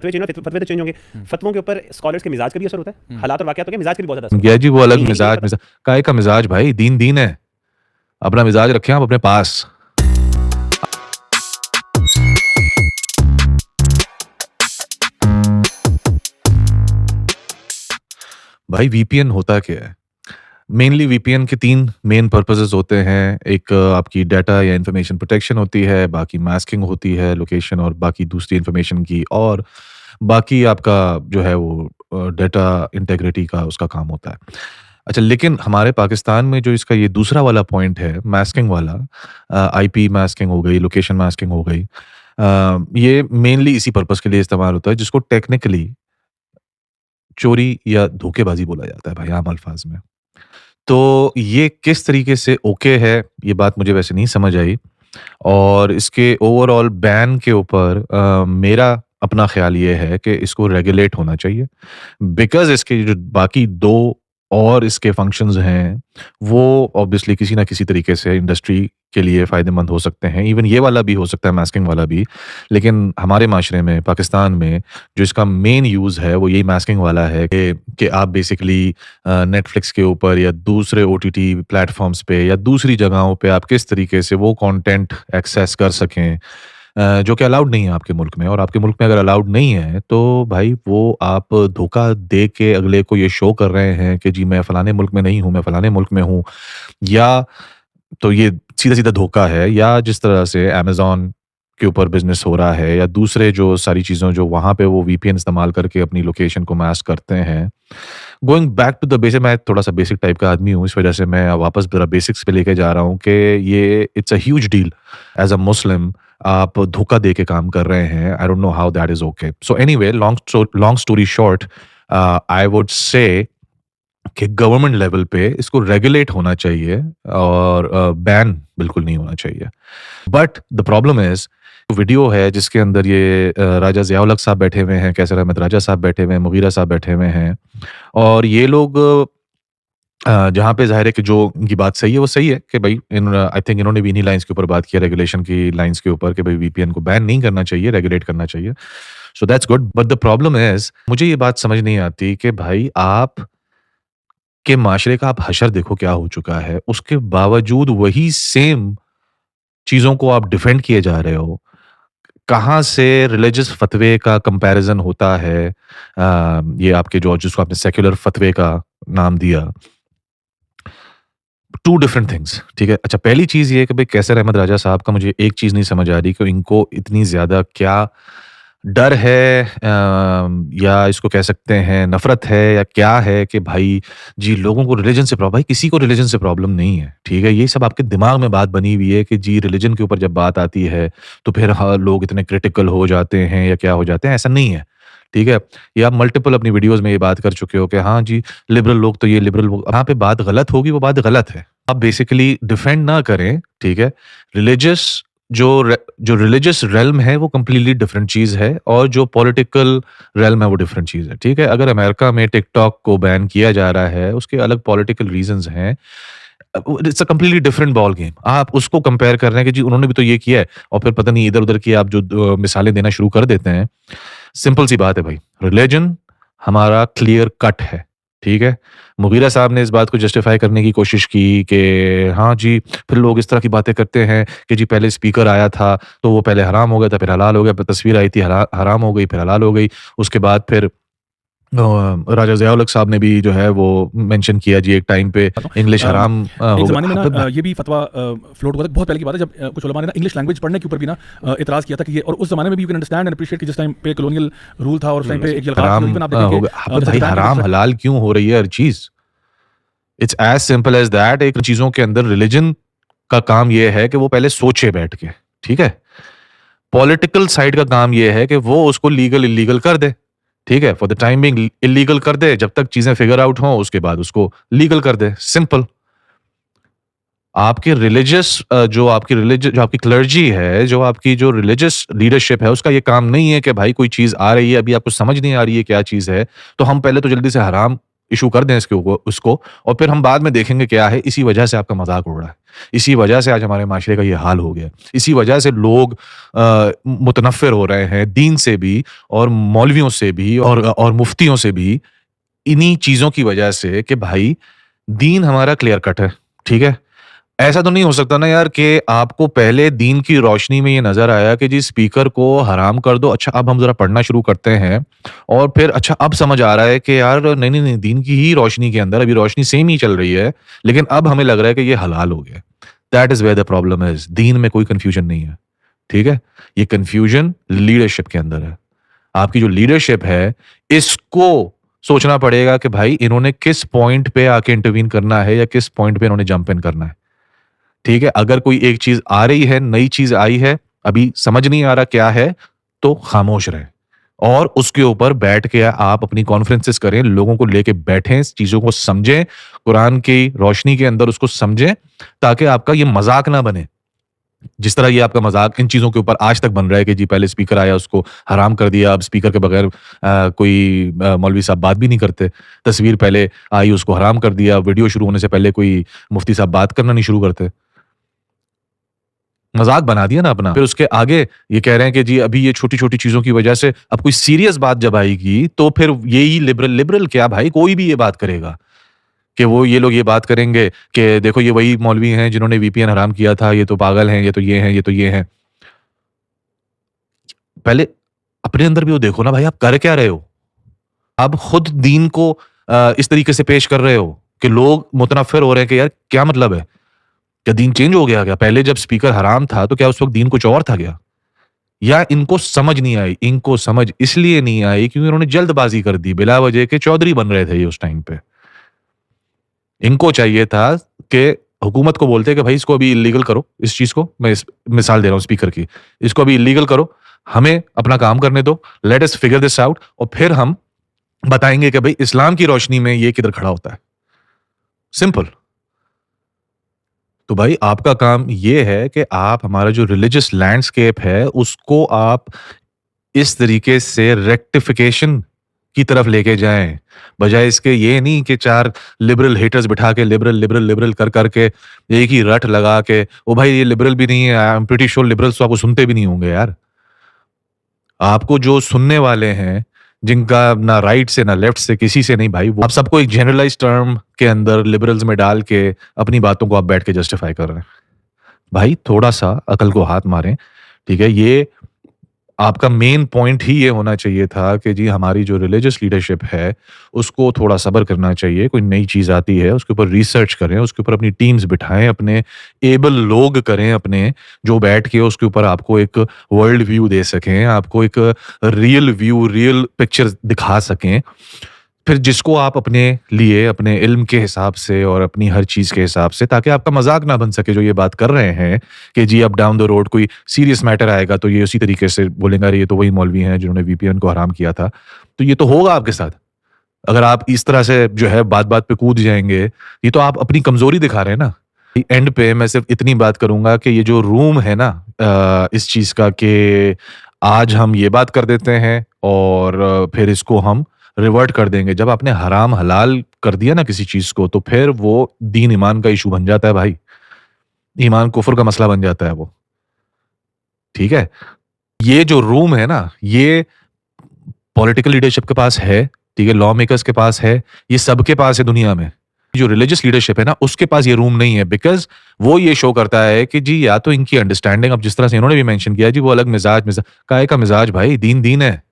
फतवे change होंगे, फतवे तो change होंगे, फतवों के ऊपर स्कॉलर्स के मिजाज का भी असर होता है, हालात और वाक़यात के मिजाज का भी बहुत ज़्यादा असर होता गया जी वो अलग है। मिजाज काहे का मिजाज भाई, दीन दीन है, अपना मिजाज रखें आप अपने पास। भाई वीपीएन होता क्या है? मेनली वीपीएन के 3 मेन पर्पसेस होते हैं। एक आपकी डाटा या इन्फॉर्मेशन प्रोटेक्शन होती है, बाकी मास्किंग होती है लोकेशन और बाकी दूसरी इन्फॉर्मेशन की, और बाकी आपका जो है वो डाटा इंटीग्रिटी का उसका काम होता है। अच्छा, लेकिन हमारे पाकिस्तान में जो इसका ये दूसरा वाला पॉइंट है मास्किंग वाला, आईपी मास्किंग हो गई, लोकेशन मास्किंग हो गई, ये मेनली इसी पर्पस के लिए इस्तेमाल होता है जिसको टेक्निकली चोरी या धोखेबाजी बोला जाता है भाई आम अल्फाज में। तो ये किस तरीके से ओके है, ये बात मुझे वैसे नहीं समझ आई, और इसके ओवरऑल बैन के ऊपर मेरा अपना ख़्याल ये है कि इसको रेगुलेट होना चाहिए, बिकॉज़ इसके जो बाकी 2 और इसके फंक्शंस हैं, वो ऑब्वियसली किसी न किसी तरीके से इंडस्ट्री के लिए फ़ायदेमंद हो सकते हैं। इवन ये वाला भी हो सकता है, मास्किंग वाला भी। लेकिन हमारे माशरे में, पाकिस्तान में जो इसका मेन यूज़ है, वो यही मास्किंग वाला है कि आप बेसिकली नेटफ्लिक्स के ऊपर या दूसरे ओटीटी प्लेटफ़ॉर्म्स पे या दूसरी जगहों पे आप किस तरीके से वो कंटेंट एक्सेस कर सकें, जो कि अलाउड नहीं है आपके मुल्क में। और आपके मुल्क में अगर अलाउड नहीं है, तो भाई वो आप धोखा दे के अगले को ये शो कर रहे हैं कि जी मैं फलाने मुल्क में नहीं हूँ, मैं फलाने मुल्क में हूँ, या तो ये सीधा-सीधा धोखा है। या जिस तरह से अमेज़न के ऊपर बिज़नेस हो रहा है, या दूसरे जो सारी चीज़ें जो वहाँ पे वो वीपीएन इस्तेमाल करके अपनी लोकेशन को मास्क करते हैं। Going back to the basic, मैं थोड़ा-सा बेसिक टाइप का आदमी हूँ, इस वजह से मैं वापस ज़रा बेसिक्स पे लेके जा रहा हूँ कि ये it's a huge deal as a Muslim. आप धोखा दे के काम कर रहे हैं। I don't know how that is okay. So anyway, long story short, I would say कि गवर्नमेंट लेवल पे इसको रेगुलेट होना चाहिए और बैन बिल्कुल नहीं होना चाहिए। But the problem is, video है जिसके अंदर ये राजा ज़िया-उल-हक साहब बैठे हुए हैं, कैसर अहमद राजा साहब बैठे हुए हैं, मुगीरा साहब बैठे हुए हैं, और ये लोग जहाँ पे ज़ाहिर है कि जो उनकी बात सही है वो सही है कि भाई आई थिंक इन्होंने भी इन्हीं लाइन्स के ऊपर बात की है, रेगुलेशन की लाइन्स के ऊपर, कि भाई वीपीएन को बैन नहीं करना चाहिए, रेगुलेट करना चाहिए। So that's good, but the problem is, मुझे ये बात समझ नहीं आती कि भाई आप के माशरे का आप हशर देखो क्या हो चुका है, उसके बावजूद वही सेम चीज़ों को आप डिफेंड किए जा रहे हो। कहाँ से रिलिजियस फतवे का कंपैरिज़न होता है, ये आपके जो जिसको आपने सेक्युलर फतवे का नाम दिया। 2 डिफरेंट थिंग्स, ठीक है? अच्छा, पहली चीज़ ये है कि भई कैसर अहमद राजा साहब का मुझे एक चीज़ नहीं समझ आ रही कि इनको इतनी ज़्यादा क्या डर है, या इसको कह सकते हैं नफ़रत है, या क्या है कि भाई जी लोगों को रिलिजन से भाई किसी को रिलिजन से प्रॉब्लम नहीं है, ठीक है? ये सब आपके दिमाग में बात बनी हुई है कि जी रिलिजन के ऊपर जब बात आती है, तो फिर लोग इतने क्रिटिकल हो जाते हैं या क्या हो जाते हैं, ऐसा नहीं है, ठीक है? ये आप मल्टीपल अपनी वीडियोज़ में ये बात कर चुके हो कि हाँ जी, लिबरल लोग तो ये लिबरल वो, जहाँ पे बात गलत होगी वो बात गलत है। आप बेसिकली डिफेंड ना करें, ठीक है? रिलिजियस जो रिलिजियस रेल्म है वो कंप्लीटली डिफरेंट चीज़ है, और जो पॉलिटिकल रेल्म है वो डिफरेंट चीज़ है, ठीक है? अगर अमेरिका में टिकटॉक को बैन किया जा रहा है, उसके अलग पॉलिटिकल रीज़न्स हैं। It's a completely different ball game. आप उसको कंपेयर कर रहे हैं कि जी उन्होंने भी तो ये किया है, और फिर पता नहीं इधर-उधर की आप जो मिसालें देना शुरू कर देते हैं। सिंपल सी बात है भाई, रिलिजन हमारा क्लियर कट है, ठीक है? मुगीरा साहब ने इस बात को जस्टिफाई करने की कोशिश की कि हाँ जी, फिर लोग इस तरह की बातें करते हैं कि जी पहले स्पीकर आया था, तो वो पहले हराम हो गया था, फिर हलाल हो गया, फिर तस्वीर आई थी हराम हो गई, फिर हलाल हो गई। उसके बाद फिर राजा ज़िया-उल-हक साहब ने भी जो है वो मेंशन किया जी एक टाइम पे इंग्लिश हराम हो एक ज़माने में गया। ना ये भी फतवा फ्लोट हुआ था, बहुत पहले की बात है, जब कुछ उलमा ने ना इंग्लिश लैंग्वेज पढ़ने के ऊपर भी ना इतराज़ किया था कि ये, और उस ज़माने में भी you can understand and appreciate कि जिस टाइम पे कॉलोनियल रूल था और उस टाइम पे एक हराम इवन आप देखेंगे होगा भाई, हराम हलाल क्यों हो रही है हर चीज़? It's as simple as that. एक चीज़ों के अंदर रिलिजन का काम ये है कि वो पहले सोचे बैठ के, ठीक है? पॉलिटिकल साइड का काम ये है कि वो उसको लीगल इल्लीगल कर दे, ठीक है? For the time being illegal कर दे, जब तक चीज़ें फिगर आउट हों उसके बाद उसको लीगल कर दे, सिंपल। आपके रिलिजियस जो आपकी क्लर्जी है, जो आपकी जो रिलिजियस लीडरशिप है, उसका ये काम नहीं है कि भाई कोई चीज़ आ रही है, अभी आपको समझ नहीं आ रही है क्या चीज़ है, तो हम पहले तो जल्दी से हराम इशू कर दें इसके ऊपर उसको, और फिर हम बाद में देखेंगे क्या है। इसी वजह से आपका मजाक उड़ रहा है, इसी वजह से आज हमारे माशरे का ये हाल हो गया, इसी वजह से लोग मुतनफ़िर हो रहे हैं दीन से भी और मौलवियों से भी और मुफ्तियों से भी, इन्हीं चीज़ों की वजह से कि भाई दीन हमारा क्लियर कट है, ठीक है। ऐसा तो नहीं हो सकता ना यार कि आपको पहले दीन की रोशनी में ये नजर आया कि जी स्पीकर को हराम कर दो, अच्छा अब हम जरा पढ़ना शुरू करते हैं, और फिर अच्छा अब समझ आ रहा है कि यार नहीं नहीं नहीं, दीन की ही रोशनी के अंदर अभी रोशनी सेम ही चल रही है, लेकिन अब हमें लग रहा है कि ये हलाल हो गया। That is where the problem is. दीन में कोई कंफ्यूजन नहीं है, ठीक है। ये कंफ्यूजन लीडरशिप के अंदर है। आपकी जो लीडरशिप है, इसको सोचना पड़ेगा कि भाई इन्होंने किस पॉइंट पे आके इंटरवीन करना है या किस पॉइंट पे इन्होंने जंप इन करना है, ठीक है। अगर कोई एक चीज आ रही है, नई चीज आई है, अभी समझ नहीं आ रहा क्या है, तो खामोश रहे और उसके ऊपर बैठ के आप अपनी कॉन्फ्रेंसेस करें, लोगों को लेके बैठें, चीजों को समझें, कुरान की रोशनी के अंदर उसको समझें, ताकि आपका ये मजाक ना बने। जिस तरह ये आपका मजाक इन चीजों के ऊपर आज तक बन रहा है कि जी पहले स्पीकर आया उसको हराम कर दिया, अब स्पीकर के बगैर कोई मौलवी साहब बात भी नहीं करते, तस्वीर पहले आई उसको हराम कर दिया, वीडियो शुरू होने से पहले कोई मुफ्ती साहब बात करना नहीं शुरू करते, मजाक बना दिया ना अपना। फिर उसके आगे ये कह रहे हैं कि जी अभी ये छोटी छोटी चीजों की वजह से अब कोई सीरियस बात जब आएगी तो फिर यही लिबरल क्या भाई, कोई भी ये बात करेगा कि वो ये लोग ये बात करेंगे कि देखो ये वही मौलवी हैं जिन्होंने वीपीएन हराम किया था, ये तो पागल हैं, ये तो ये हैं, ये तो ये हैं। पहले अपने अंदर भी वो देखो ना भाई, आप कर क्या रहे हो। आप खुद दीन को इस तरीके से पेश कर रहे हो कि लोग मुतनफ़िर हो रहे हैं कि यार क्या मतलब है, क्या दीन चेंज हो गया क्या? पहले जब स्पीकर हराम था तो क्या उस वक्त दीन कुछ और था क्या? या इनको समझ नहीं आई? इनको समझ इसलिए नहीं आई क्योंकि उन्होंने जल्दबाजी कर दी, बिला वजह के चौधरी बन रहे थे ये उस टाइम पे। इनको चाहिए था कि हुकूमत को बोलते कि भाई इसको अभी इलीगल करो, इस चीज को मैं मिसाल दे रहा हूं स्पीकर की, इसको अभी इलीगल करो, हमें अपना काम करने दो, let us figure this out, और फिर हम बताएंगे कि भाई इस्लाम की रोशनी में ये किधर खड़ा होता है। सिंपल। तो भाई आपका काम ये है कि आप हमारा जो रिलीजियस लैंडस्केप है उसको आप इस तरीके से रेक्टिफिकेशन की तरफ लेके जाएं, बजाय इसके ये नहीं कि चार लिबरल हेटर्स बिठा के लिबरल लिबरल लिबरल कर करके एक ही रट लगा के ओ भाई ये लिबरल भी नहीं है, I am pretty sure liberals तो आपको सुनते भी नहीं होंगे यार। आपको जो सुनने वाले हैं जिनका ना राइट से ना लेफ्ट से किसी से नहीं भाई, वो आप सबको एक जनरलाइज टर्म के अंदर लिबरल्स में डाल के अपनी बातों को आप बैठ के जस्टिफाई कर रहे हैं। भाई थोड़ा सा अकल को हाथ मारें, ठीक है। ये आपका मेन पॉइंट ही ये होना चाहिए था कि जी हमारी जो रिलीजियस लीडरशिप है उसको थोड़ा सब्र करना चाहिए, कोई नई चीज आती है उसके ऊपर रिसर्च करें, उसके ऊपर अपनी टीम्स बिठाएं, अपने एबल लोग करें अपने, जो बैठ के उसके ऊपर आपको एक वर्ल्ड व्यू दे सकें, आपको एक रियल व्यू रियल पिक्चर दिखा सकें, फिर जिसको आप अपने लिए अपने इल्म के हिसाब से और अपनी हर चीज के हिसाब से, ताकि आपका मजाक ना बन सके जो ये बात कर रहे हैं कि जी अब डाउन द रोड कोई सीरियस मैटर आएगा तो ये उसी तरीके से बोलेंगे अरे ये तो वही मौलवी हैं जिन्होंने वीपीएन को हराम किया था। तो ये तो होगा आपके साथ अगर आप इस तरह से जो है बात बात पे कूद जाएंगे। ये तो आप अपनी कमजोरी दिखा रहे हैं ना। एंड पे मैं सिर्फ इतनी बात करूंगा कि ये जो रूम है ना इस चीज का कि आज हम ये बात कर देते हैं और फिर इसको हम रिवर्ट कर देंगे। जब आपने हराम हलाल कर दिया ना किसी चीज को तो फिर वो दीन ईमान का इशू बन जाता है भाई, ईमान कुफर का मसला बन जाता है वो, ठीक है। ये जो रूम है ना ये पॉलिटिकल लीडरशिप के पास है, ठीक है, लॉ मेकर्स के पास है, ये सबके पास है दुनिया में। जो रिलीजियस लीडरशिप है ना उसके पास ये रूम नहीं है, बिकॉज वो ये शो करता है कि जी या तो इनकी अंडरस्टैंडिंग, अब जिस तरह से इन्होंने भी मेंशन किया जी वो अलग मिजाज काहे का मिजाज भाई, दीन दीन है,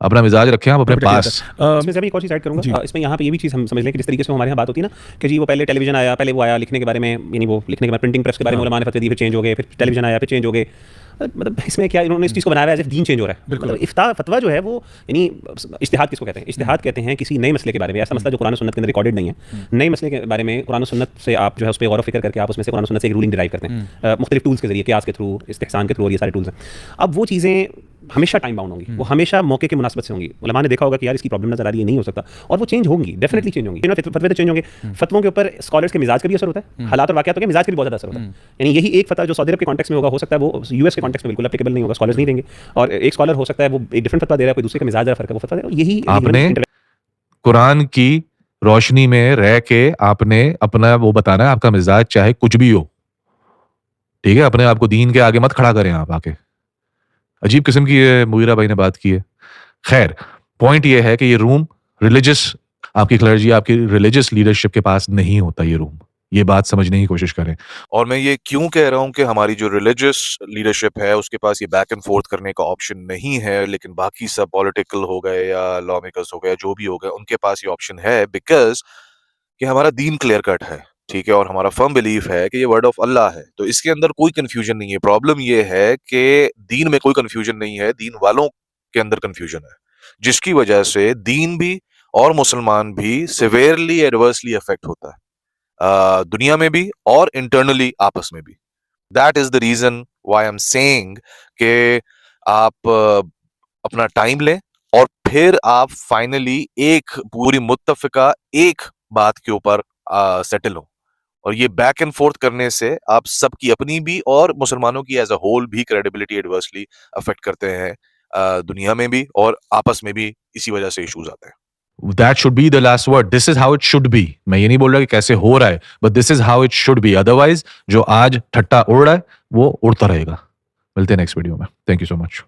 अपना मिजाज रखें आप अपने पास। इसमें से अभी एक और चीज ऐड करूंगा, इसमें यहाँ पे ये भी चीज हम समझ लें कि जिस तरीके से हमारे यहाँ बात होती है ना कि जी वो पहले टेलीविजन आया, पहले वो आया लिखने के बारे में, यानी वो लिखने के बाद प्रिंटिंग प्रेस के बारे में उलमा ने फतवे दिए, फिर चेंज हो गए, फिर टेलीविजन आया, फिर चेंज हो गए। मतलब इसमें क्या इन्होंने इस चीज़ को बनाया है, दीन चेंज हो रहा है। मतलब इफ्ता फतवा जो है वो यानी इज्तिहाद किसको कहते हैं, इज्तिहाद कहते हैं किसी नए मसले के बारे में, ऐसा मसला जो कुरान और सुन्नत के अंदर रिकॉर्डेड नहीं है, नए मसले के बारे में कुरान और सुन्नत से आप जो है उस पर गौर व फिक्र करके आप उसमें से कुरान और सुन्नत से एक रूलिंग डिराइव करते हैं मुख्तलिफ टूल्स के जरिए, क़ियास के थ्रू, इस्तिहसान के थ्रू, और ये सारे टूल्स हैं। अब वो चीज़ें हमेशा टाइम बाउंड होंगी, वो हमेशा मौके के मुनासबत से होंगी। उलमा ने देखा होगा कि यार इसकी प्रॉब्लम नजर आ रही है, नहीं हो सकता, और वो चेंज होंगी, डेफिनेटली चेंज होंगी, फतवे तो चेंज होंगे। फतवों के ऊपर स्कॉलर्स के मिजाज का भी असर होता है, हालात और वाक़यात के मिजाज का भी बहुत ज़्यादा असर होता है। यानी यही एक फतवा जो सऊदी अरब के कॉन्टेक्स्ट में होगा, हो सकता है वो यूएस के कॉन्टेक्स्ट में बिल्कुल एप्लीकेबल नहीं होगा, स्कॉलर्स नहीं देंगे, और एक स्कॉलर हो सकता है वो एक डिफरेंट फतवा दे रहा है, कोई दूसरे का मिजाज जरा फर्क है, वो फतवा दे रहा है। यही आपने कुरान की रोशनी में रह के आपने अपना वो बताना है, आपका मिजाज चाहे कुछ भी हो, ठीक है? अपने आप को दीन के आगे मत खड़ा करें आप आके। अजीब किस्म की ये मुगीरा भाई ने बात की है। खैर, पॉइंट ये है कि ये रूम रिलीजियस, आपकी क्लर्जी, आपकी रिलीजियस लीडरशिप के पास नहीं होता ये रूम। ये बात समझने की कोशिश करें। और मैं ये क्यों कह रहा हूं कि हमारी जो रिलीजियस लीडरशिप है उसके पास ये बैक एंड फोर्थ करने का ऑप्शन नहीं है, लेकिन बाकी सब पॉलिटिकल हो गए या लॉ मेकर्स हो गए, जो भी हो गए, उनके पास ये ऑप्शन है, बिकॉज कि हमारा दीन क्लियर कट है, ठीक है, और हमारा फर्म बिलीफ है कि ये वर्ड ऑफ अल्लाह है, तो इसके अंदर कोई कंफ्यूजन नहीं है। प्रॉब्लम ये है कि दीन में कोई कंफ्यूजन नहीं है, दीन वालों के अंदर कंफ्यूजन है, जिसकी वजह से दीन भी और मुसलमान भी सिवियरली एडवर्सली अफेक्ट होता है, दुनिया में भी और इंटरनली आपस में भी। That is the reason why I am saying कि आप अपना टाइम लें और फिर आप फाइनली एक पूरी मुत्तफिका एक बात के ऊपर सेटल हो। और ये बैक एंड फोर्थ करने से आप सबकी अपनी भी और मुसलमानों की एज अ होल भी क्रेडिबिलिटी एडवर्सली अफेक्ट करते हैं, दुनिया में भी और आपस में भी। इसी वजह से इश्यूज आते हैं। That should be the last word. This is how it should be. मैं ये नहीं बोल रहा कि कैसे हो रहा है, but this is how it should be. Otherwise, जो आज ठट्टा उड़ रहा है वो उड़ता रहेगा। मिलते हैं नेक्स्ट वीडियो में। Thank you so much.